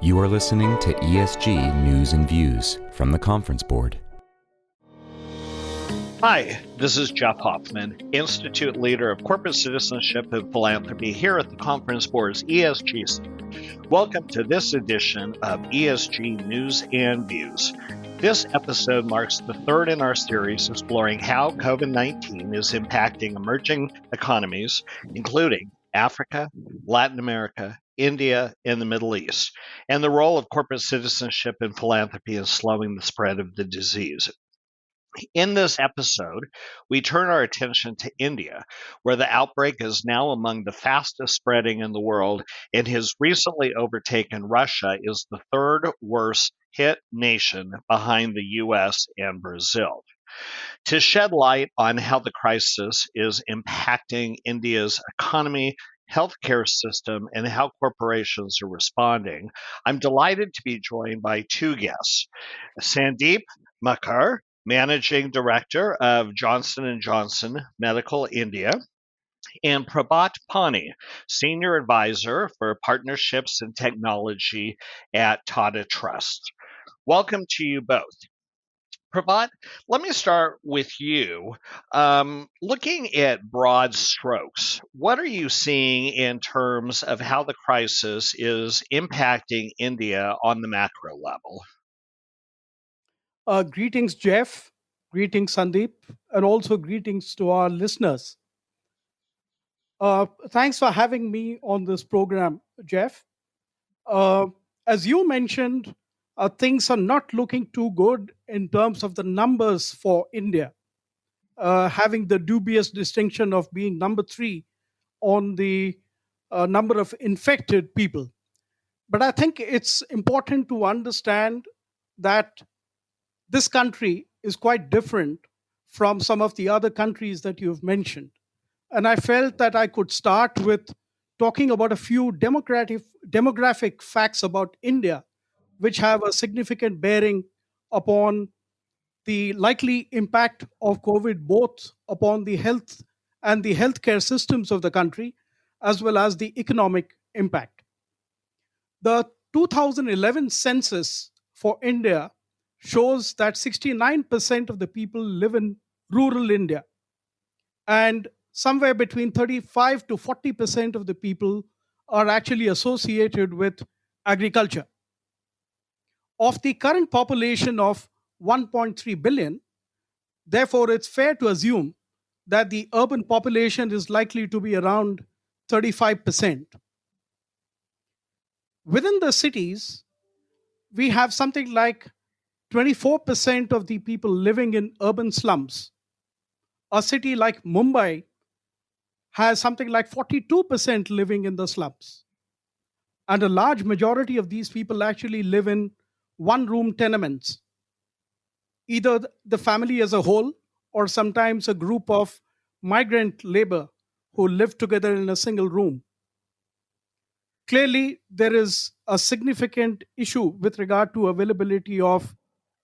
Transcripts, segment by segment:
You are listening to ESG News and Views from the Conference Board. Hi, this is Jeff Hoffman, Institute Leader of Corporate Citizenship and Philanthropy here at the Conference Board's ESG Center. Welcome to this edition of ESG News and Views. This episode marks the third in our series exploring how COVID-19 is impacting emerging economies, including Africa, Latin America, India, and the Middle East, and the role of corporate citizenship and philanthropy in slowing the spread of the disease. In this episode, we turn our attention to India, where the outbreak is now among the fastest spreading in the world and has recently overtaken Russia as the third worst hit nation behind the US and Brazil. To shed light on how the crisis is impacting India's economy, healthcare system, and how corporations are responding, I'm delighted to be joined by two guests. Sandeep Makkar, Managing Director of Johnson & Johnson Medical India, and Prabhat Pani, Senior Advisor for Partnerships and Technology at Tata Trusts. Welcome to you both. Prabhat, let me start with you. Looking at broad strokes, what are you seeing in terms of how the crisis is impacting India on the macro level? Greetings, Jeff. Greetings, Sandeep. And also greetings to our listeners. Thanks for having me on this program, Jeff. As you mentioned, things are not looking too good in terms of the numbers for India, having the dubious distinction of being number 3 on the number of infected people. But I think it's important to understand that this country is quite different from some of the other countries that you've mentioned. And I felt that I could start with talking about a few demographic facts about India, which have a significant bearing upon the likely impact of COVID, both upon the health and the healthcare systems of the country, as well as the economic impact. The 2011 census for India shows that 69% of the people live in rural India, and somewhere between 35 to 40% of the people are actually associated with agriculture. Of the current population of 1.3 billion, therefore, it's fair to assume that the urban population is likely to be around 35%. Within the cities, we have something like 24% of the people living in urban slums. A city like Mumbai has something like 42% living in the slums. And a large majority of these people actually live in one-room tenements, either the family as a whole or sometimes a group of migrant labor who live together in a single room. Clearly, there is a significant issue with regard to availability of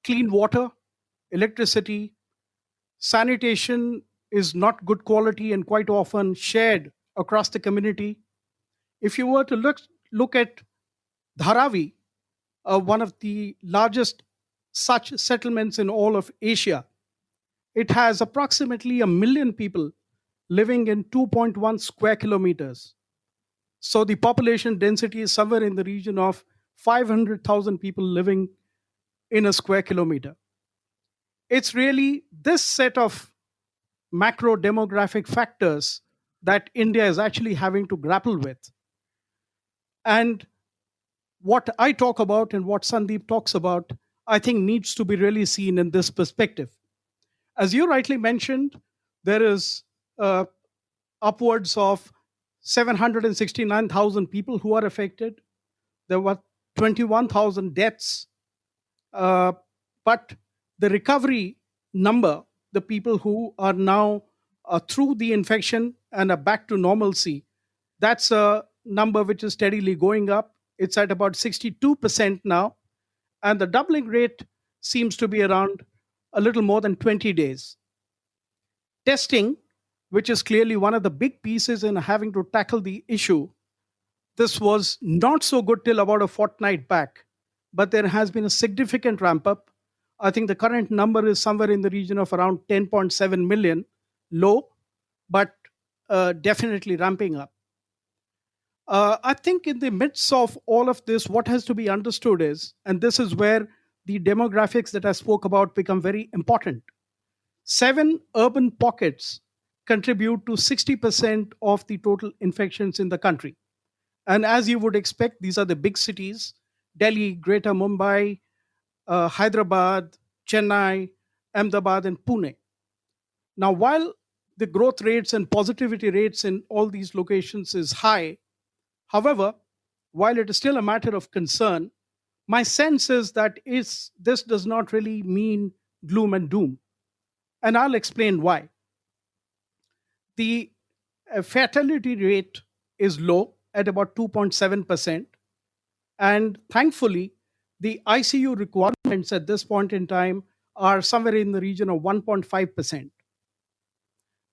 clean water, electricity. Sanitation is not good quality and quite often shared across the community. If you were to look at Dharavi, one of the largest such settlements in all of Asia, it has approximately 1 million people living in 2.1 square kilometers. So the population density is somewhere in the region of 500,000 people living in a square kilometer. It's really this set of macro demographic factors that India is actually having to grapple with. And what I talk about and what Sandeep talks about, I think needs to be really seen in this perspective. As you rightly mentioned, there is upwards of 769,000 people who are affected. There were 21,000 deaths. But the recovery number, the people who are now through the infection and are back to normalcy, that's a number which is steadily going up. It's at about 62% now. And the doubling rate seems to be around a little more than 20 days. Testing, which is clearly one of the big pieces in having to tackle the issue, This was not so good till about a fortnight back, but there has been a significant ramp up. I think the current number is somewhere in the region of around 10.7 million, low, but definitely ramping up. I think in the midst of all of this, what has to be understood is, and this is where the demographics that I spoke about become very important. 7 urban pockets contribute to 60% of the total infections in the country. And as you would expect, these are the big cities: Delhi, Greater Mumbai, Hyderabad, Chennai, Ahmedabad, and Pune. Now, while the growth rates and positivity rates in all these locations is high, however, while it is still a matter of concern, my sense is that this does not really mean gloom and doom. And I'll explain why. The fatality rate is low at about 2.7%. And thankfully, the ICU requirements at this point in time are somewhere in the region of 1.5%.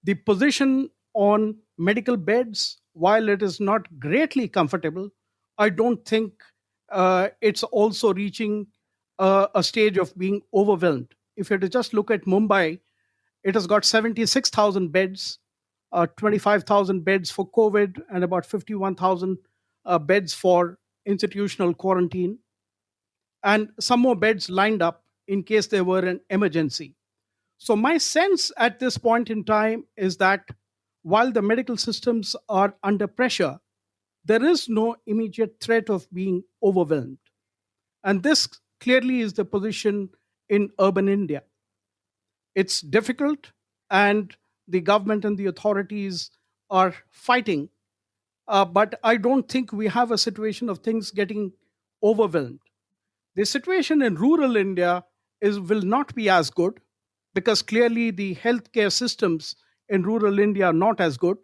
The position on medical beds, while it is not greatly comfortable, I don't think it's also reaching a stage of being overwhelmed. If you were to just look at Mumbai, it has got 76,000 beds, 25,000 beds for COVID, and about 51,000 beds for institutional quarantine, and some more beds lined up in case there were an emergency. So, my sense at this point in time is that while the medical systems are under pressure, there is no immediate threat of being overwhelmed. And this clearly is the position in urban India. It's difficult, and the government and the authorities are fighting. But I don't think we have a situation of things getting overwhelmed. The situation in rural India will not be as good, because clearly the healthcare systems in rural India are not as good.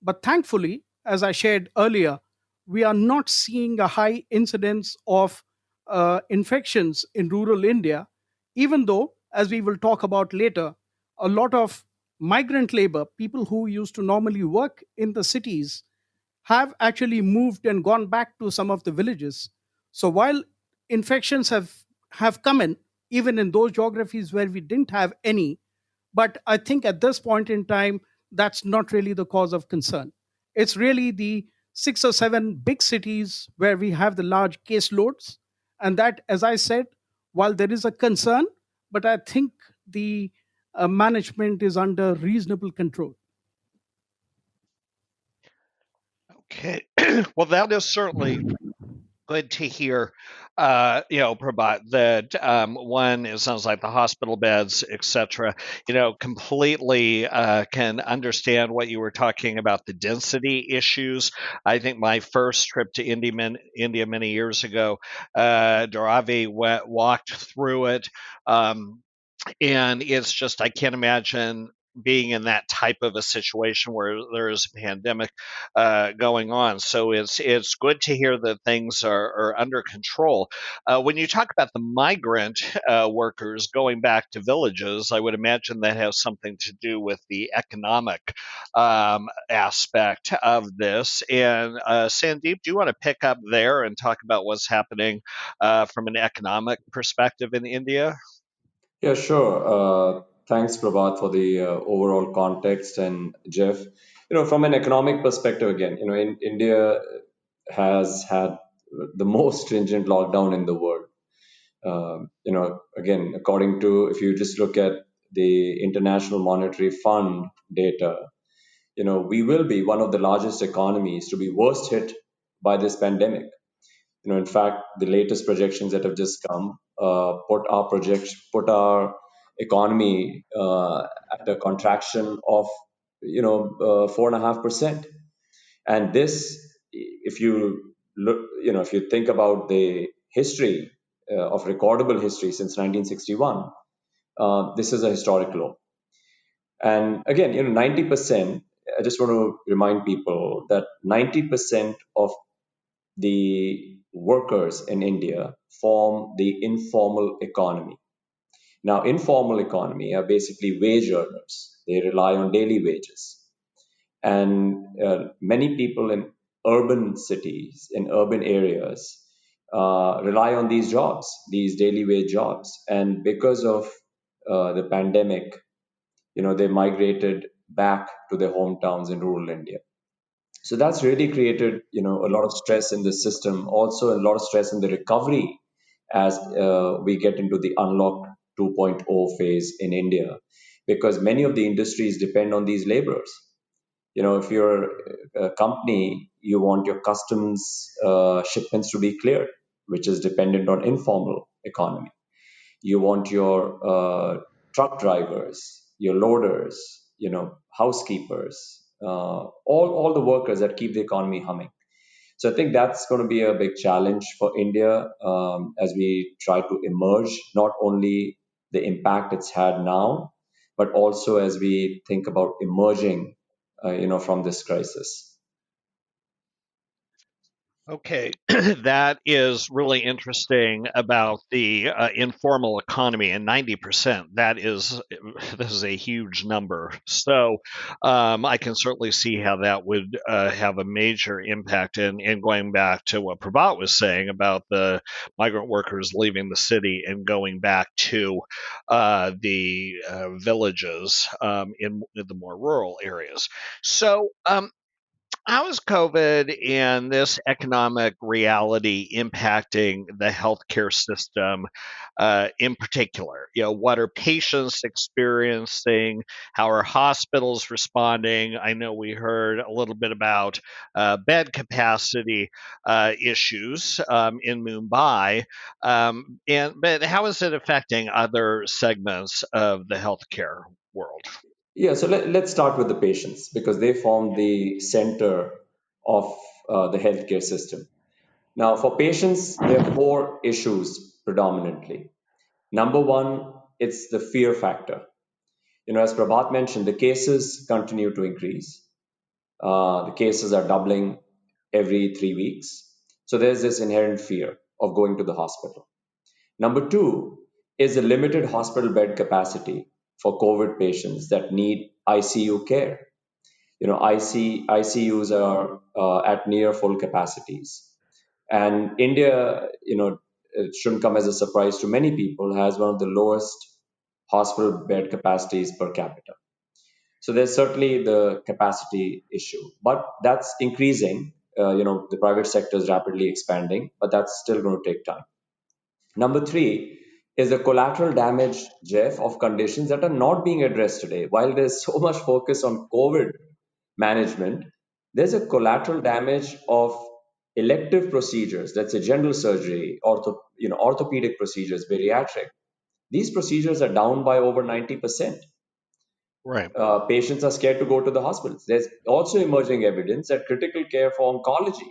But thankfully, as I shared earlier, we are not seeing a high incidence of infections in rural India, even though, as we will talk about later, a lot of migrant labor, people who used to normally work in the cities, have actually moved and gone back to some of the villages. So while infections have come in, even in those geographies where we didn't have any, but I think at this point in time, that's not really the cause of concern. It's really the 6 or 7 big cities where we have the large caseloads. And that, as I said, while there is a concern, but I think the management is under reasonable control. Okay. Well, that is certainly good to hear, Prabhat, that one, it sounds like the hospital beds, etc., completely can understand what you were talking about, the density issues. I think my first trip to India many years ago, Dharavi walked through it. And it's just, I can't imagine being in that type of a situation where there is a pandemic going on. So it's good to hear that things are under control. When you talk about the migrant workers going back to villages, I would imagine that has something to do with the economic aspect of this. And Sandeep, do you want to pick up there and talk about what's happening from an economic perspective in India? Yeah, sure. Thanks, Prabhat, for the overall context. And Jeff, from an economic perspective, again, India has had the most stringent lockdown in the world. Again, according to, if you just look at the International Monetary Fund data, we will be one of the largest economies to be worst hit by this pandemic. In fact, the latest projections that have just come put our economy at a contraction of 4.5%. And this, if you look, if you think about the history of recordable history since 1961, this is a historic low. And again, 90%. I just want to remind people that 90% of the workers in India form the informal economy. Now, informal economy are basically wage earners. They rely on daily wages. And many people urban cities, in urban areas, rely on these jobs, these daily wage jobs. And because of the pandemic, they migrated back to their hometowns in rural India. So that's really created, a lot of stress in the system, also a lot of stress in the recovery as we get into the unlock 2.0 phase in India, because many of the industries depend on these laborers. If you're a company, you want your customs shipments to be cleared, which is dependent on informal economy. You want your truck drivers, your loaders, housekeepers, all the workers that keep the economy humming. So I think that's going to be a big challenge for India as we try to emerge, not only the impact it's had now, but also as we think about emerging, from this crisis. Okay, that is really interesting about the informal economy, and 90%. This is a huge number. So I can certainly see how that would have a major impact. And going back to what Prabhat was saying about the migrant workers leaving the city and going back to the villages in the more rural areas. So how is COVID and this economic reality impacting the healthcare system in particular? What are patients experiencing? How are hospitals responding? I know we heard a little bit about bed capacity issues in Mumbai, but how is it affecting other segments of the healthcare world? Yeah, so let's start with the patients because they form the center of the healthcare system. Now, for patients, there are four issues predominantly. Number one, it's the fear factor. As Prabhat mentioned, the cases continue to increase. The cases are doubling every 3 weeks. So there's this inherent fear of going to the hospital. Number two is the limited hospital bed capacity for COVID patients that need ICU care. ICUs are at near full capacities. And India, it shouldn't come as a surprise to many people, has one of the lowest hospital bed capacities per capita. So there's certainly the capacity issue, but that's increasing. The private sector is rapidly expanding, but that's still going to take time. Number three is the collateral damage, Jeff, of conditions that are not being addressed today. While there's so much focus on COVID management, there's a collateral damage of elective procedures. That's a general surgery, orthopedic procedures, bariatric. These procedures are down by over 90%. Right. Patients are scared to go to the hospitals. There's also emerging evidence that critical care for oncology,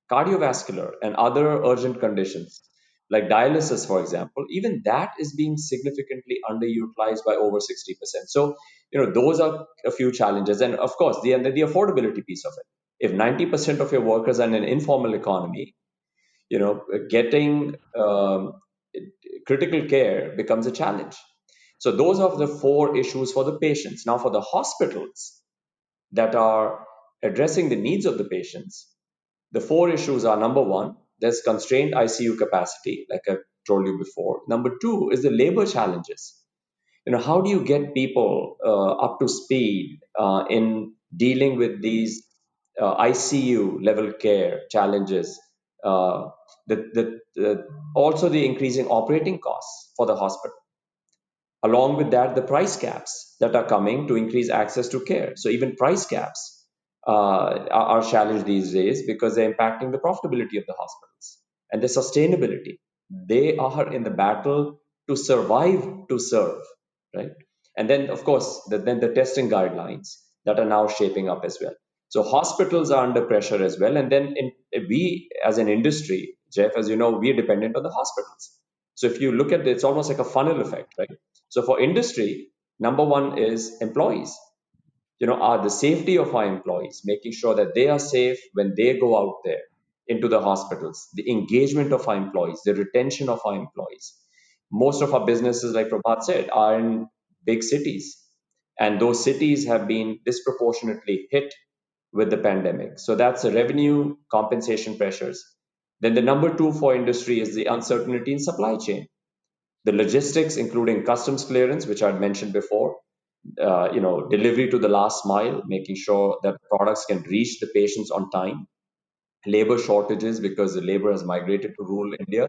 cardiovascular, and other urgent conditions like dialysis, for example, even that is being significantly underutilized by over 60%. So, those are a few challenges. And of course, the affordability piece of it. If 90% of your workers are in an informal economy, getting critical care becomes a challenge. So those are the four issues for the patients. Now, for the hospitals that are addressing the needs of the patients, the four issues are: number one, there's constrained ICU capacity, like I told you before. Number two is the labor challenges. How do you get people up to speed in dealing with these ICU level care challenges? Uh, Also, the increasing operating costs for the hospital. Along with that, the price caps that are coming to increase access to care. So even price caps are challenged these days because they're impacting the profitability of the hospitals and the sustainability. They are in the battle to survive to serve, right? And then, of course, then the testing guidelines that are now shaping up as well. So hospitals are under pressure as well. And then we, as an industry, Jeff, as you know, we are dependent on the hospitals. So if you look at it, it's almost like a funnel effect, right? So for industry, number one is employees. Are the safety of our employees, making sure that they are safe when they go out there into the hospitals, the engagement of our employees, the retention of our employees. Most of our businesses, like Prabhat said, are in big cities, and those cities have been disproportionately hit with the pandemic. So that's the revenue compensation pressures. Then the number two for industry is the uncertainty in supply chain. The logistics, including customs clearance, which I'd mentioned before, delivery to the last mile, making sure that products can reach the patients on time, labor shortages because the labor has migrated to rural India.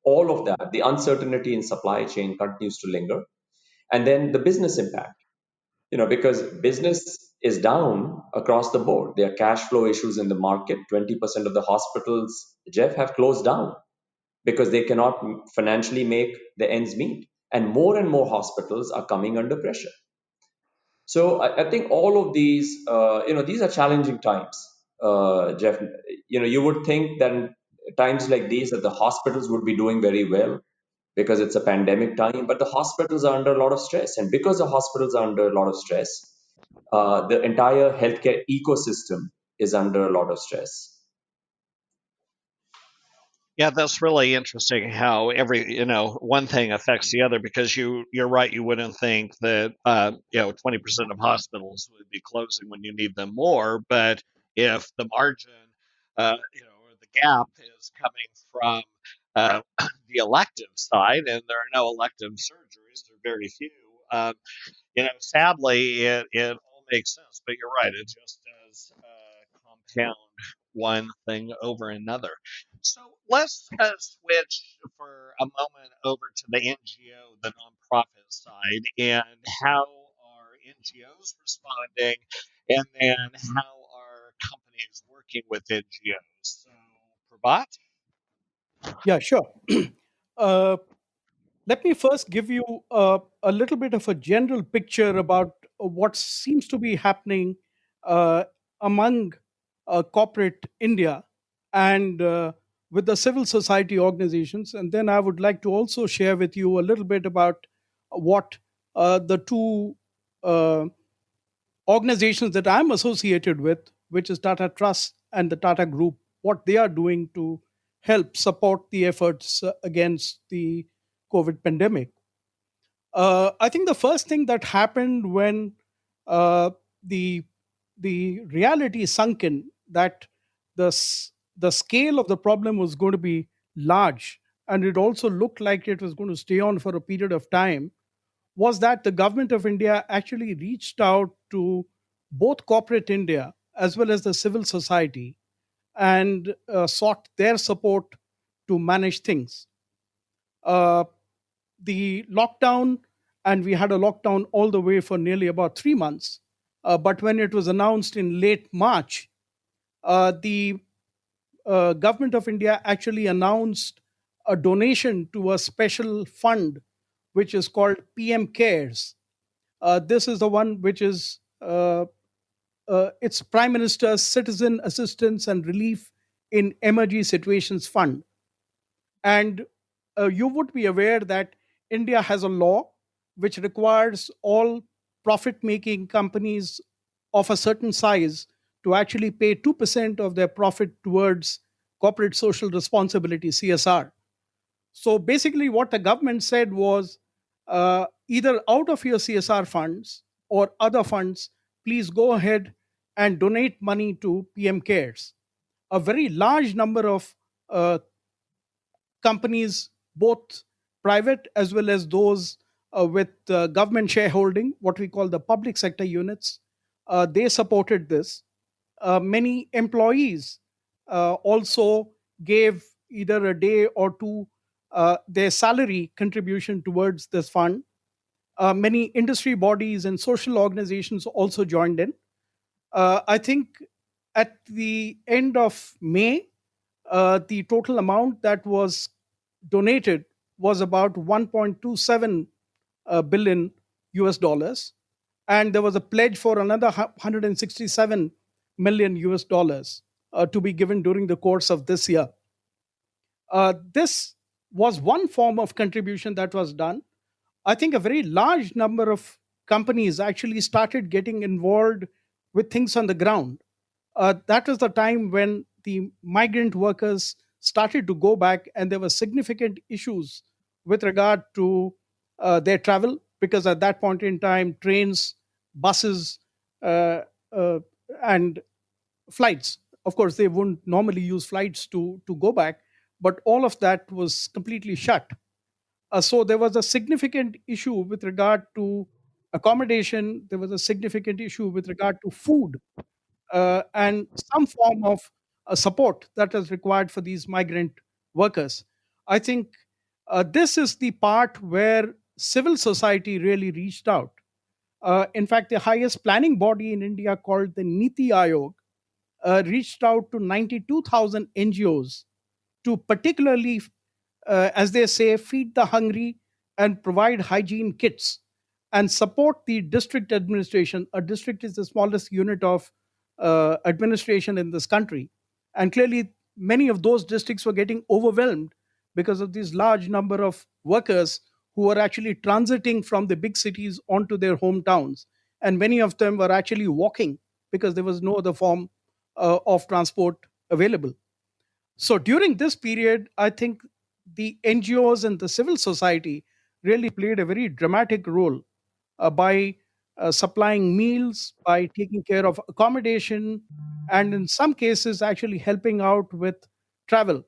All of that, the uncertainty in supply chain continues to linger. And then the business impact, because business is down across the board. There are cash flow issues in the market. 20% of the hospitals, Jeff, have closed down because they cannot financially make the ends meet. And more hospitals are coming under pressure. So I think all of these, these are challenging times, Jeff. You would think that in times like these that the hospitals would be doing very well because it's a pandemic time, but the hospitals are under a lot of stress. And because the hospitals are under a lot of stress, the entire healthcare ecosystem is under a lot of stress. Yeah, that's really interesting how one thing affects the other, because you're right. You wouldn't think that 20% of hospitals would be closing when you need them more, but if the margin, or the gap is coming from the elective side, and there are no elective surgeries, there are very few. Sadly, it all makes sense. But you're right; it just does compound one thing over another. So let's switch for a moment over to the NGO, the nonprofit side, and how are NGOs responding, and then how are companies working with NGOs? So, Prabhat? Yeah, sure. uh, Let me first give you a little bit of a general picture about what seems to be happening uh, among corporate India and with the civil society organizations. And then I would like to also share with you a little bit about what the two uh, organizations that I'm associated with, which is Tata Trust and the Tata Group, what they are doing to help support the efforts against the COVID pandemic. I think the first thing that happened when uh, the the reality sunk in that the scale of the problem was going to be large, and it also looked like it was going to stay on for a period of time, was that the government of India actually reached out to both corporate India as well as the civil society and sought their support to manage things. Uh, the lockdown, and we had a lockdown all the way for nearly about 3 months. But when it was announced in late March, the government of India actually announced a donation to a special fund, which is called PM Cares. This is the one which is it's Prime Minister's Citizen Assistance and Relief in Emergency Situations Fund. And you would be aware that India has a law which requires all profit making companies of a certain size to actually pay 2% of their profit towards corporate social responsibility, CSR. So basically, what the government said was either out of your CSR funds or other funds, please go ahead and donate money to PM Cares. A very large number of uh, companies, both private as well as those with government shareholding, what we call the public sector units, they supported this. Many employees also gave either a day or two their salary contribution towards this fund. Many industry bodies and social organizations also joined in. I think at the end of May, the total amount that was donated was about 1.27 billion US dollars. And there was a pledge for another 167 million US dollars to be given during the course of this year. This was one form of contribution that was done. I think a very large number of companies actually started getting involved with things on the ground. That was the time when the migrant workers started to go back, and there were significant issues with regard to their travel, because at that point in time, trains, buses, uh, and flights. Of course, they wouldn't normally use flights to go back, but all of that was completely shut. So there was a significant issue with regard to accommodation. There was a significant issue with regard to food, and some form of support that is required for these migrant workers. I think this is the part where civil society really reached out. In fact, the highest planning body in India, called the Niti Aayog, reached out to 92,000 NGOs to particularly, as they say, feed the hungry and provide hygiene kits and support the district administration. A district is the smallest unit of administration in this country. And clearly, many of those districts were getting overwhelmed because of this large number of workers who were actually transiting from the big cities onto their hometowns. And many of them were actually walking because there was no other form of transport available. So during this period, I think the NGOs and the civil society really played a very dramatic role by supplying meals, by taking care of accommodation, and in some cases, actually helping out with travel.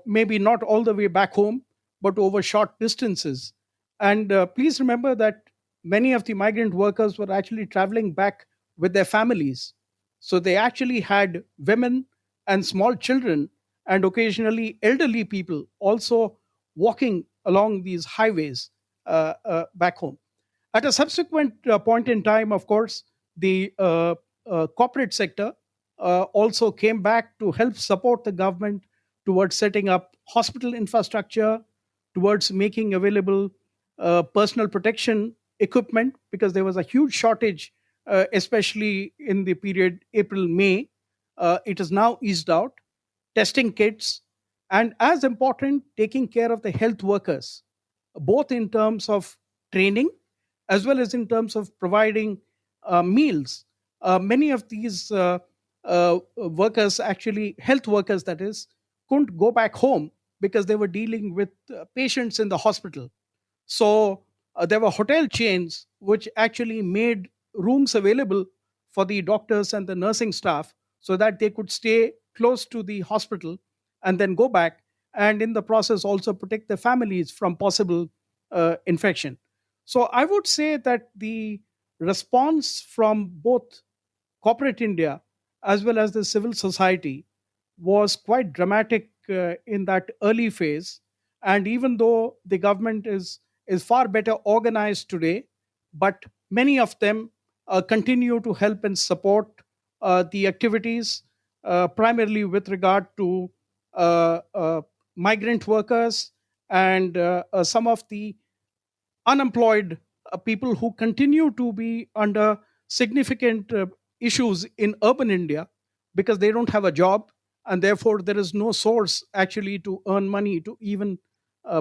Maybe not all the way back home, but over short distances. And please remember that many of the migrant workers were actually traveling back with their families. So they actually had women and small children and occasionally elderly people also walking along these highways back home. At a subsequent point in time, of course, the corporate sector also came back to help support the government towards setting up hospital infrastructure, towards making available personal protection equipment, because there was a huge shortage, especially in the period April, May. It is now eased out, testing kits, and as important, taking care of the health workers, both in terms of training as well as in terms of providing meals. Many of these workers, actually health workers that is, couldn't go back home because they were dealing with patients in the hospital. So there were hotel chains which actually made rooms available for the doctors and the nursing staff so that they could stay close to the hospital and then go back, and in the process also protect their families from possible infection. So I would say that the response from both corporate India as well as the civil society was quite dramatic in that early phase. And even though the government is far better organized today, but many of them continue to help and support the activities, primarily with regard to migrant workers and some of the unemployed people who continue to be under significant issues in urban India because they don't have a job, and therefore there is no source actually to earn money to even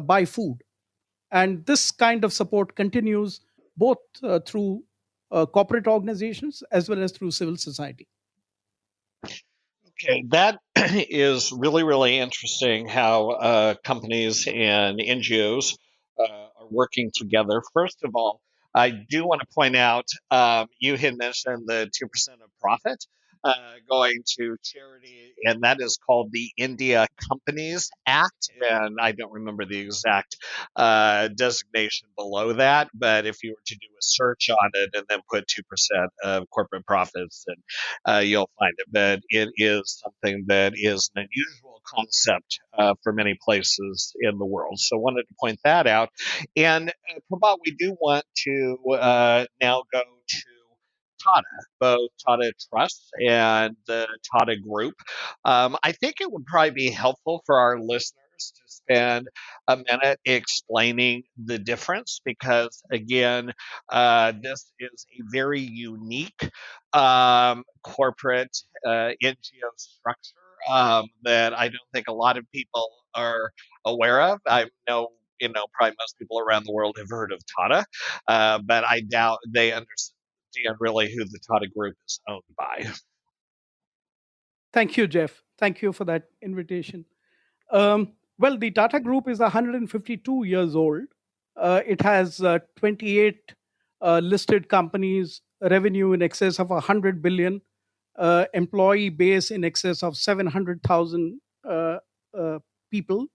buy food. And this kind of support continues both through corporate organizations as well as through civil society. Okay, that is really, really interesting how companies and NGOs are working together. First of all, I do want to point out you had mentioned the 2% of profit going to charity, and that is called the India Companies Act. And I don't remember the exact designation below that, but if you were to do a search on it and then put 2% of corporate profits, then you'll find it. But it is something that is an unusual concept for many places in the world. So wanted to point that out. And Prabhat, we do want to now go to Tata, both Tata Trusts and the Tata Group. I think it would probably be helpful for our listeners to spend a minute explaining the difference because, again, this is a very unique corporate NGO structure that I don't think a lot of people are aware of. I know, probably most people around the world have heard of Tata, but I doubt they understand really who the Tata Group is owned by. Thank you, Jeff. Thank you for that invitation. Well, the Tata Group is 152 years old. It has 28 listed companies, revenue in excess of 100 billion, employee base in excess of 700,000 uh, people,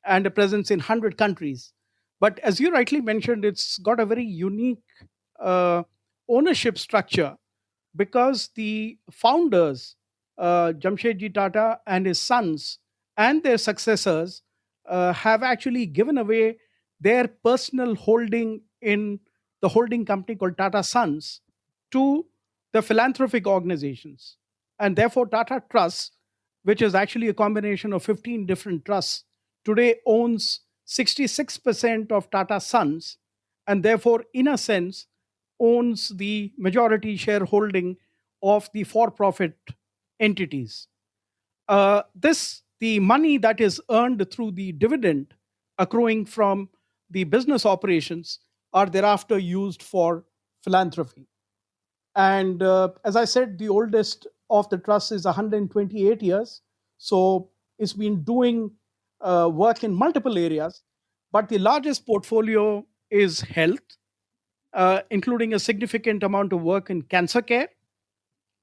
and a presence in 100 countries. But as you rightly mentioned, it's got a very unique uh, ownership structure, because the founders, Jamshedji Tata and his sons and their successors, have actually given away their personal holding in the holding company called Tata Sons to the philanthropic organizations. And therefore, Tata Trusts, which is actually a combination of 15 different trusts, today owns 66% of Tata Sons, and therefore, in a sense, owns the majority shareholding of the for profit entities. The money that is earned through the dividend accruing from the business operations are thereafter used for philanthropy. And as I said, the oldest of the trust is 128 years. So it's been doing work in multiple areas. But the largest portfolio is health, including a significant amount of work in cancer care.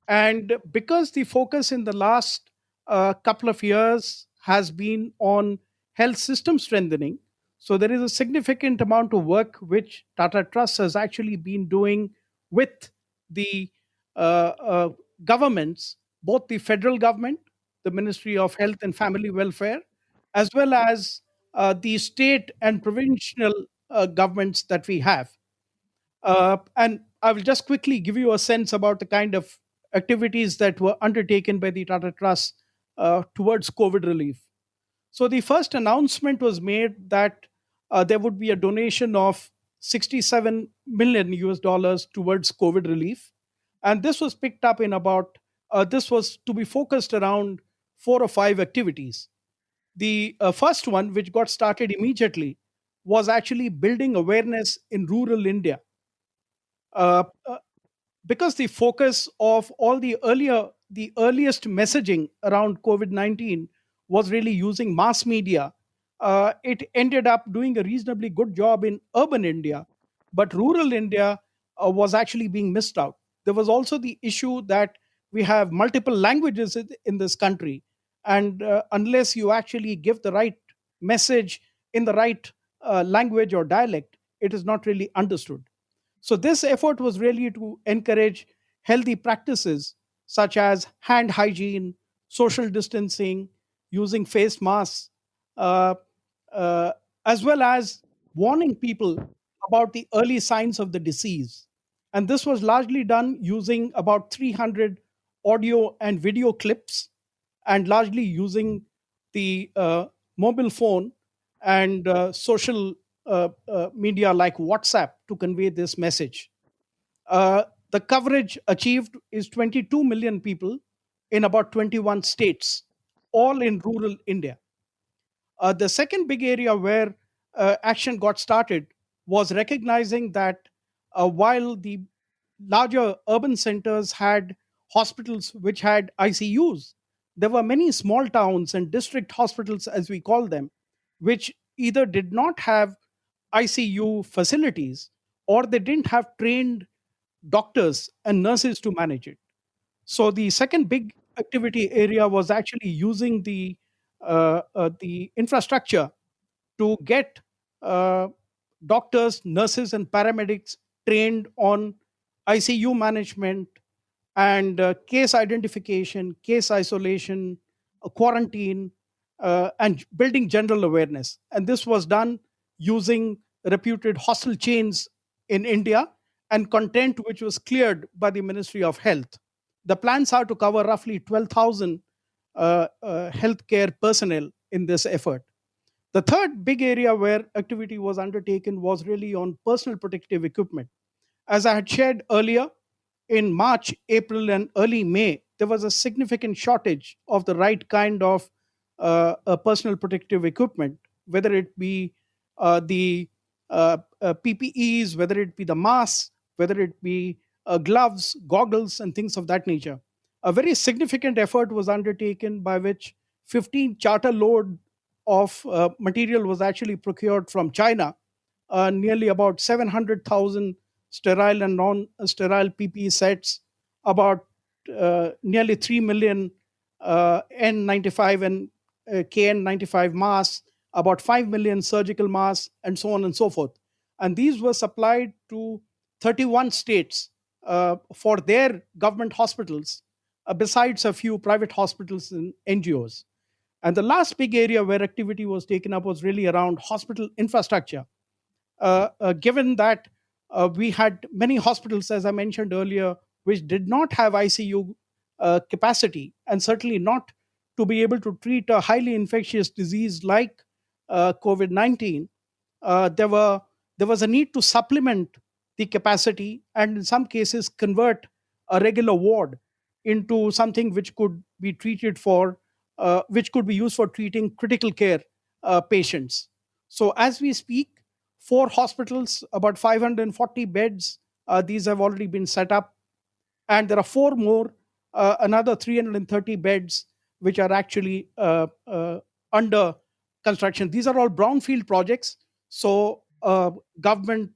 And because the focus in the last couple of years has been on health system strengthening, so there is a significant amount of work which Tata Trust has actually been doing with the governments, both the federal government, the Ministry of Health and Family Welfare, as well as the state and provincial governments that we have. And I will just quickly give you a sense about the kind of activities that were undertaken by the Tata Trust towards COVID relief. So the first announcement was made that there would be a donation of 67 million US dollars towards COVID relief. And this was picked up in about, this was to be focused around 4 or 5 activities. The first one, which got started immediately, was actually building awareness in rural India. Uh, uh, because the focus of all the earliest messaging around COVID-19 was really using mass media, it ended up doing a reasonably good job in urban India, but rural India was actually being missed out. There was also the issue that we have multiple languages in this country, and unless you actually give the right message in the right language or dialect, it is not really understood. So, this effort was really to encourage healthy practices such as hand hygiene, social distancing, using face masks, uh, uh, as well as warning people about the early signs of the disease. And this was largely done using about 300 audio and video clips, and largely using the mobile phone and social media like WhatsApp to convey this message. The coverage achieved is 22 million people in about 21 states, all in rural India. The second big area where action got started was recognizing that while the larger urban centers had hospitals which had ICUs, there were many small towns and district hospitals, as we call them, which either did not have ICU facilities or they didn't have trained doctors and nurses to manage it. So the second big activity area was actually using the infrastructure to get uh, doctors, nurses, and paramedics trained on ICU management and case identification, case isolation, quarantine, and building general awareness. And this was done using reputed hostel chains in India and content which was cleared by the Ministry of Health. The plans are to cover roughly 12,000 healthcare personnel in this effort. The third big area where activity was undertaken was really on personal protective equipment. As I had shared earlier, in March, April, and early May, there was a significant shortage of the right kind of personal protective equipment, whether it be the PPEs, whether it be the masks, whether it be gloves, goggles, and things of that nature. A very significant effort was undertaken by which 15 charter load of material was actually procured from China, nearly about 700,000 sterile and non sterile PPE sets, about nearly 3 million N95 and KN95 masks, about 5 million surgical masks, and so on and so forth. And these were supplied to 31 states for their government hospitals, besides a few private hospitals and NGOs. And the last big area where activity was taken up was really around hospital infrastructure. Given that we had many hospitals, as I mentioned earlier, which did not have ICU capacity, and certainly not to be able to treat a highly infectious disease like COVID-19, there was a need to supplement the capacity, and in some cases convert a regular ward into something which could be which could be used for treating critical care patients. So as we speak, 4 hospitals, about 540 beds, these have already been set up, and there are 4 more, another 330 beds, which are actually under construction. These are all brownfield projects. So government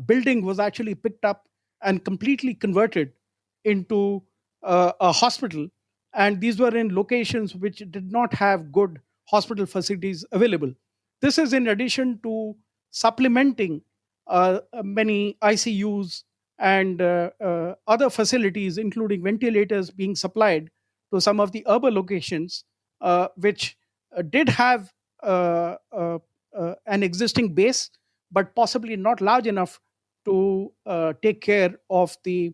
building was actually picked up and completely converted into a hospital. And these were in locations which did not have good hospital facilities available. This is in addition to supplementing many ICUs and other facilities, including ventilators, being supplied to some of the urban locations, which did have an existing base, but possibly not large enough to take care of the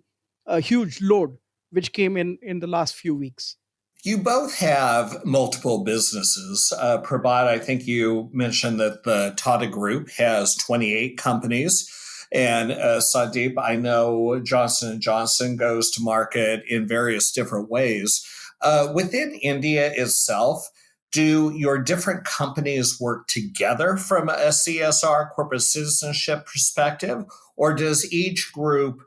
huge load which came in the last few weeks. You both have multiple businesses. Prabhat, I think you mentioned that the Tata Group has 28 companies. And Sandeep, I know Johnson & Johnson goes to market in various different ways. Within India itself, do your different companies work together from a CSR, corporate citizenship perspective? Or does each group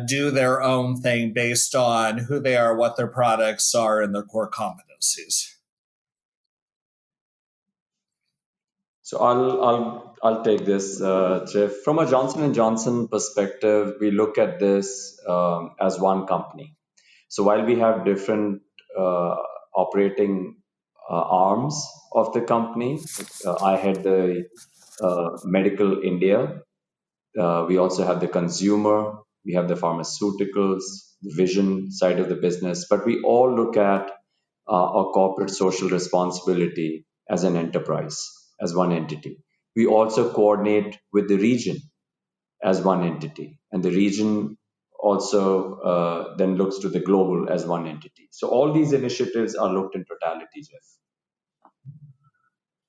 do their own thing based on who they are, what their products are, and their core competencies? So I'll take this, Jeff. From a Johnson and Johnson perspective, we look at this as one company. So while we have different operating arms of the company, I head the medical India. We also have the consumer, we have the pharmaceuticals, the vision side of the business, but we all look at our corporate social responsibility as an enterprise, as one entity. We also coordinate with the region as one entity, and the region also then looks to the global as one entity. So all these initiatives are looked in totality, Jeff.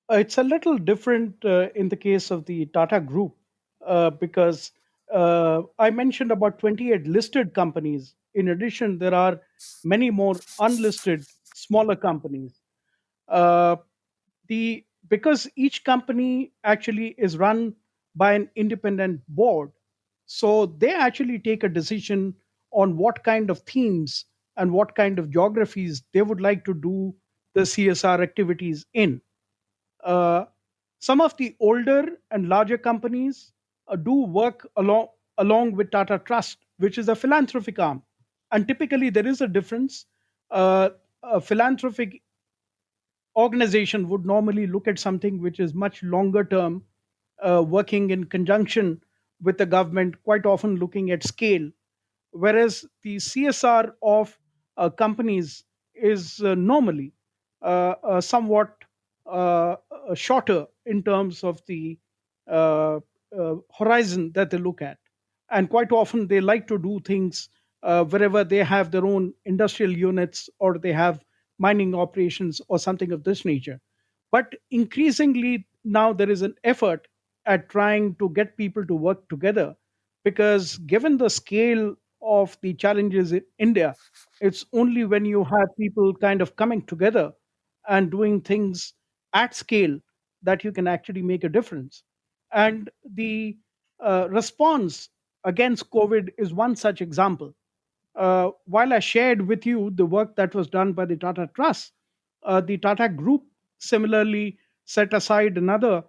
It's a little different in the case of the Tata Group because I mentioned about 28 listed companies. In addition, there are many more unlisted smaller companies. Uh, the Because each company actually is run by an independent board, so they actually take a decision on what kind of themes and what kind of geographies they would like to do the CSR activities in. uh, some of the older and larger companies do work along with Tata Trust, which is a philanthropic arm. And typically, there is a difference. A philanthropic organization would normally look at something which is much longer term, working in conjunction with the government, quite often looking at scale, whereas the CSR of companies is normally somewhat shorter in terms of the uh, horizon that they look at. And quite often they like to do things wherever they have their own industrial units or they have mining operations or something of this nature. But increasingly now there is an effort at trying to get people to work together, because given the scale of the challenges in India, it's only when you have people kind of coming together and doing things at scale that you can actually make a difference. And the response against COVID is one such example. While I shared with you the work that was done by the Tata Trust, the Tata Group similarly set aside another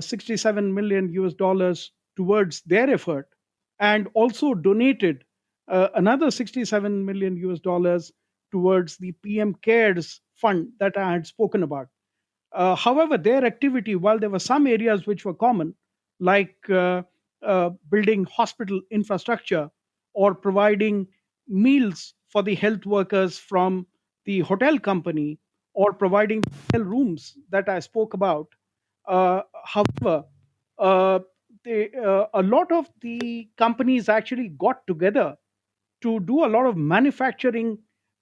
67 million US dollars towards their effort, and also donated another 67 million US dollars towards the PM CARES fund that I had spoken about. However, their activity, while there were some areas which were common, like building hospital infrastructure or providing meals for the health workers from the hotel company or providing hotel rooms that I spoke about. However, uh, a lot of the companies actually got together to do a lot of manufacturing,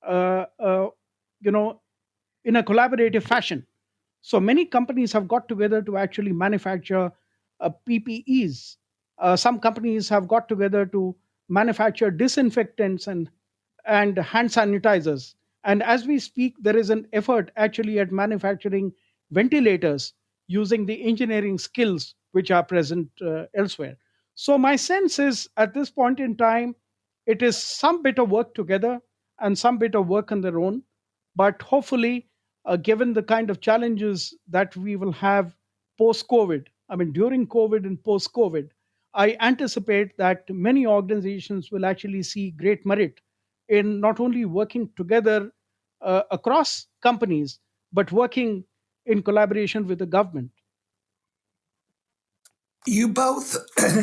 uh, uh, you know, in a collaborative fashion. So many companies have got together to actually manufacture PPEs. Some companies have got together to manufacture disinfectants and hand sanitizers. And as we speak, there is an effort actually at manufacturing ventilators using the engineering skills which are present elsewhere. So, my sense is at this point in time, it is some bit of work together and some bit of work on their own. But hopefully, given the kind of challenges that we will have post COVID, I mean, during COVID and post COVID, I anticipate that many organizations will actually see great merit in not only working together across companies, but working in collaboration with the government. You both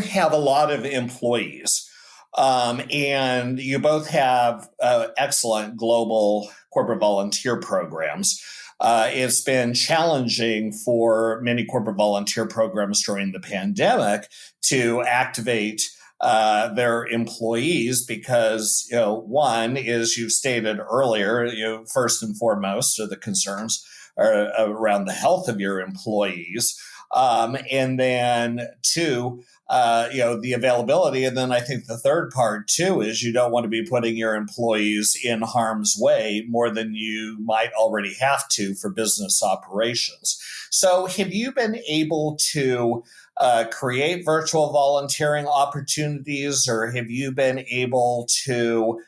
have a lot of employees, and you both have excellent global corporate volunteer programs. It's been challenging for many corporate volunteer programs during the pandemic to activate their employees because, one is you've stated earlier, first and foremost, are the concerns are around the health of your employees. And then two, the availability. And then I think the third part too is you don't want to be putting your employees in harm's way more than you might already have to for business operations. So have you been able to create virtual volunteering opportunities, or have you been able to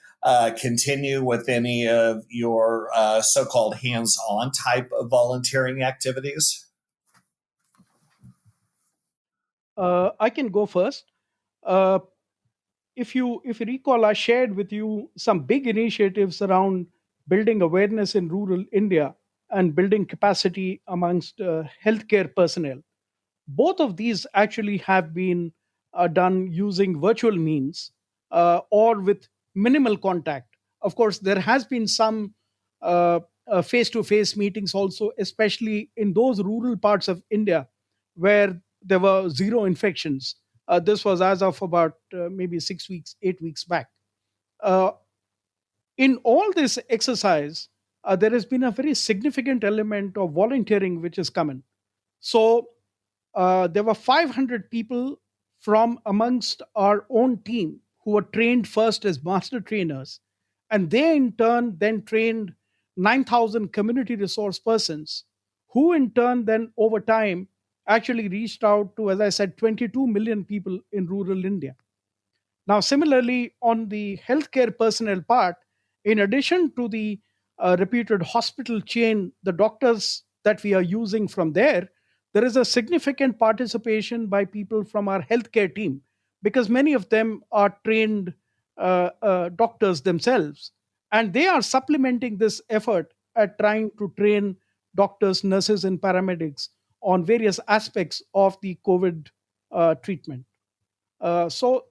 continue with any of your so-called hands-on type of volunteering activities? I can go first. Uh, if you recall, I shared with you some big initiatives around building awareness in rural India and building capacity amongst healthcare personnel. Both of these actually have been done using virtual means or with minimal contact. Of course, there has been some face-to-face meetings also, especially in those rural parts of India where there were zero infections. This was as of about maybe 6 weeks, 8 weeks back. Uh, in all this exercise, there has been a very significant element of volunteering which has come in. So there were 500 people from amongst our own team who were trained first as master trainers, and they in turn then trained 9,000 community resource persons, who in turn then over time actually reached out to, as I said, 22 million people in rural India. Now, similarly, on the healthcare personnel part, in addition to the reputed hospital chain, the doctors that we are using from there is a significant participation by people from our healthcare team because many of them are trained doctors themselves. And they are supplementing this effort at trying to train doctors, nurses, and paramedics on various aspects of the COVID treatment. So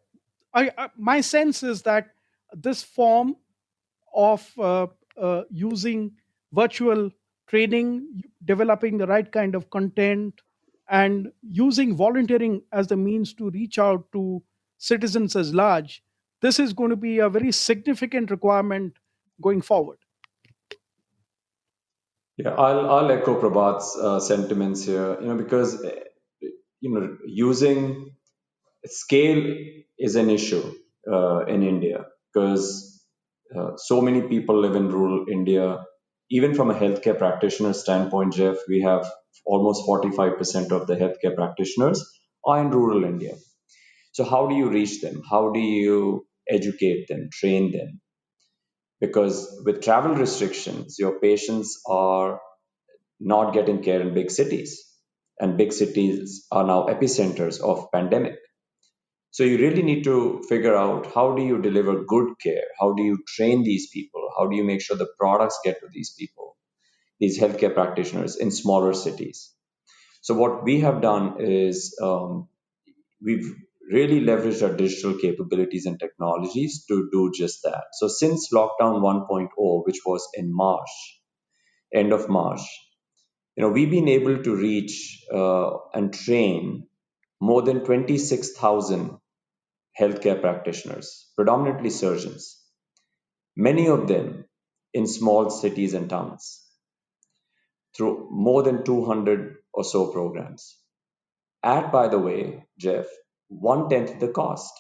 my sense is that this form of using virtual training, developing the right kind of content, and using volunteering as the means to reach out to citizens as large, this is going to be a very significant requirement going forward. Yeah, I'll echo Prabhat's sentiments here. Because using scale is an issue in India because so many people live in rural India. Even from a healthcare practitioner standpoint, Jeff, we have almost 45% of the healthcare practitioners are in rural India. So how do you reach them? How do you educate them, train them? Because with travel restrictions, your patients are not getting care in big cities, and big cities are now epicenters of pandemic. So you really need to figure out, how do you deliver good care? How do you train these people? How do you make sure the products get to these people, these healthcare practitioners in smaller cities? So what we have done is, we've really leveraged our digital capabilities and technologies to do just that. So since lockdown 1.0, which was in March, end of March, we've been able to reach and train more than 26,000 healthcare practitioners, predominantly surgeons, many of them in small cities and towns, through more than 200 or so programs. At, by the way, Jeff, one tenth the cost.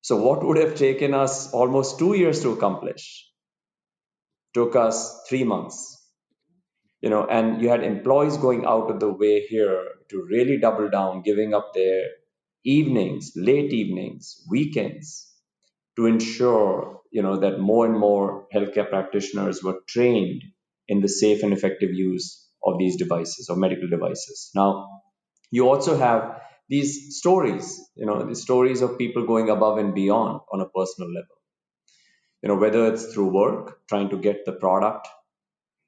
So, what would have taken us almost 2 years to accomplish took us 3 months. And you had employees going out of the way here to really double down, giving up their evenings, late evenings, weekends, to ensure that more and more healthcare practitioners were trained in the safe and effective use of these devices, or medical devices. Now, you also have these stories, the stories of people going above and beyond on a personal level. Whether it's through work, trying to get the product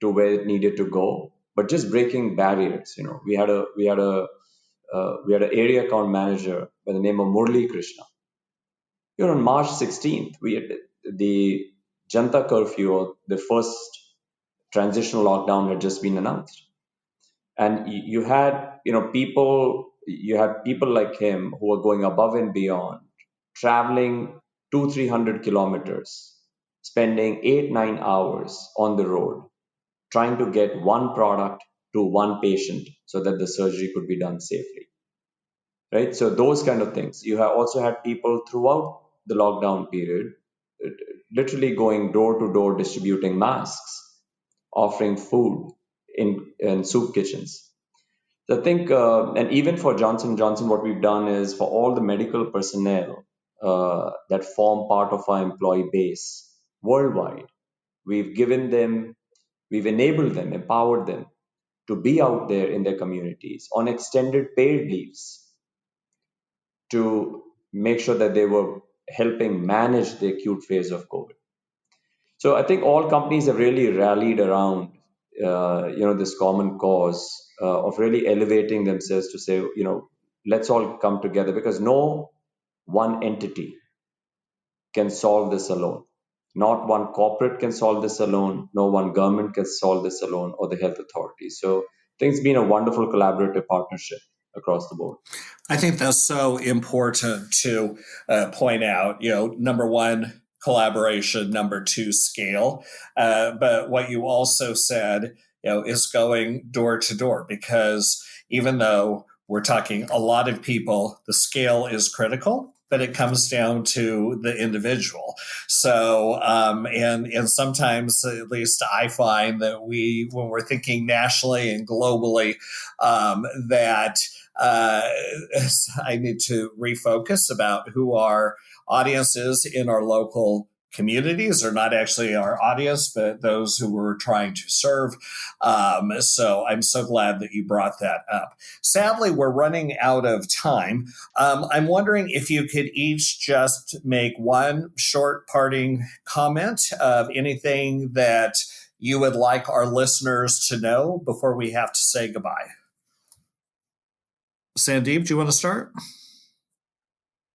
to where it needed to go, but just breaking barriers. We had an area account manager by the name of Murli Krishna. On March 16th, we had the Janta curfew, or the first transitional lockdown, had just been announced, and you had people like him who were going above and beyond, traveling 200-300 kilometers, spending 8-9 hours on the road, trying to get one product to one patient so that the surgery could be done safely. Right? So those kind of things. You have also had people throughout the lockdown period literally going door to door, distributing masks, offering food in soup kitchens. So I think, and even for Johnson & Johnson, what we've done is, for all the medical personnel that form part of our employee base worldwide, we've enabled them, empowered them to be out there in their communities on extended paid leaves, to make sure that they were helping manage the acute phase of COVID. So I think all companies have really rallied around, this common cause of really elevating themselves to say, let's all come together, because no one entity can solve this alone. Not one corporate can solve this alone. No one government can solve this alone, or the health authorities. So I think it's been a wonderful collaborative partnership across the board. I think that's so important to point out. Number one, collaboration. Number two, scale. But what you also said, is going door to door, because even though we're talking a lot of people, the scale is critical, but it comes down to the individual. So, and sometimes, at least I find that when we're thinking nationally and globally, that I need to refocus about who our audience is in our local communities, or not actually our audience, but those who we're trying to serve. So I'm so glad that you brought that up. Sadly, we're running out of time. I'm wondering if you could each just make one short parting comment of anything that you would like our listeners to know before we have to say goodbye. Sandeep, do you want to start?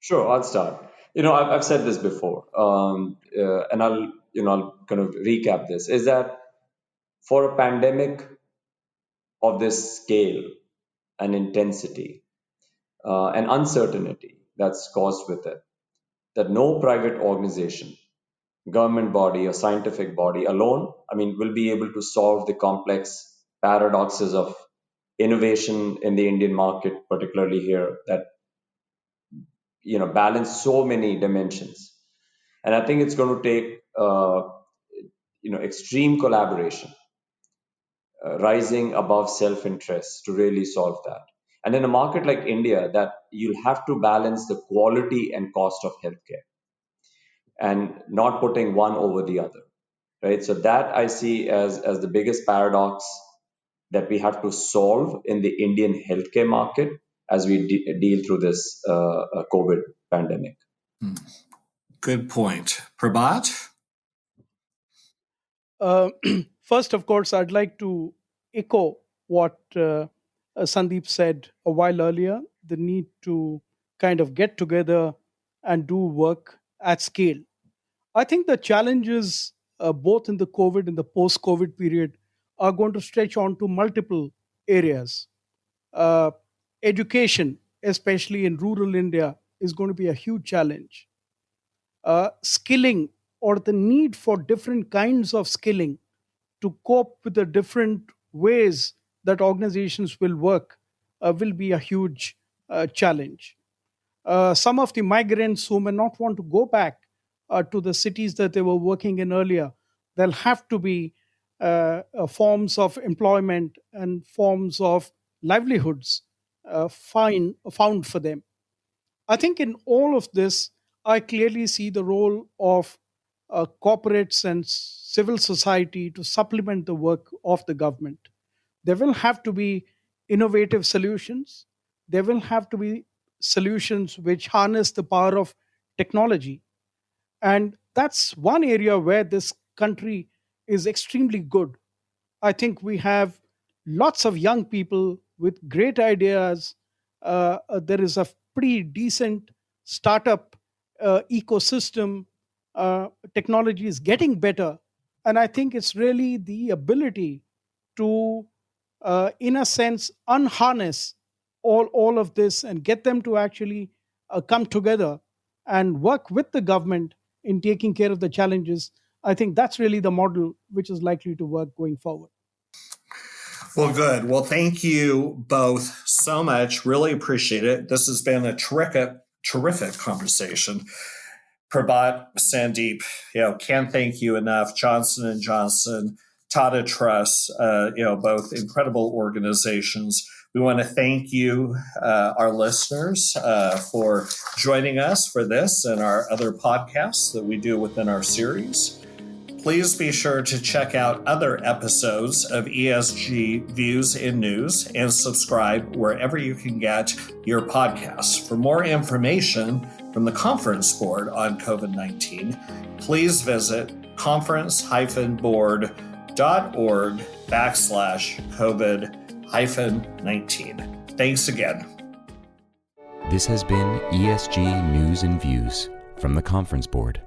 Sure, I'll start. I've said this before, and I'll kind of recap this. Is that for a pandemic of this scale and intensity and uncertainty that's caused with it, that no private organization, government body, or scientific body alone, will be able to solve the complex paradoxes of innovation in the Indian market, particularly here, that balance so many dimensions. And I think it's going to take extreme collaboration, rising above self-interest, to really solve that. And in a market like India, that you'll have to balance the quality and cost of healthcare, and not putting one over the other, right? So that I see as the biggest paradox that we have to solve in the Indian healthcare market as we deal through this COVID pandemic. Good point. Prabhat? First, of course, I'd like to echo what Sandeep said a while earlier, the need to kind of get together and do work at scale. I think the challenges, both in the COVID and the post COVID period, are going to stretch on to multiple areas. Uh, Education, especially in rural India, is going to be a huge challenge. Skilling, or the need for different kinds of skilling to cope with the different ways that organizations will work, will be a huge challenge. Some of the migrants who may not want to go back to the cities that they were working in earlier, there'll have to be forms of employment and forms of livelihoods found for them. I think in all of this, I clearly see the role of corporates and civil society to supplement the work of the government. There will have to be innovative solutions. There will have to be solutions which harness the power of technology. And that's one area where this country is extremely good. I think we have lots of young people with great ideas. There is a pretty decent startup ecosystem. Technology is getting better. And I think it's really the ability to, in a sense, unharness all of this and get them to actually come together and work with the government in taking care of the challenges. I think that's really the model which is likely to work going forward. Well, good. Well, thank you both so much. Really appreciate it. This has been a terrific conversation. Prabhat, Sandeep, can't thank you enough. Johnson & Johnson, Tata Trusts, both incredible organizations. We want to thank you, our listeners, for joining us for this and our other podcasts that we do within our series. Please be sure to check out other episodes of ESG Views in News and subscribe wherever you can get your podcasts. For more information from the Conference Board on COVID-19, please visit conference-board.org/COVID-19. Thanks again. This has been ESG News and Views from the Conference Board.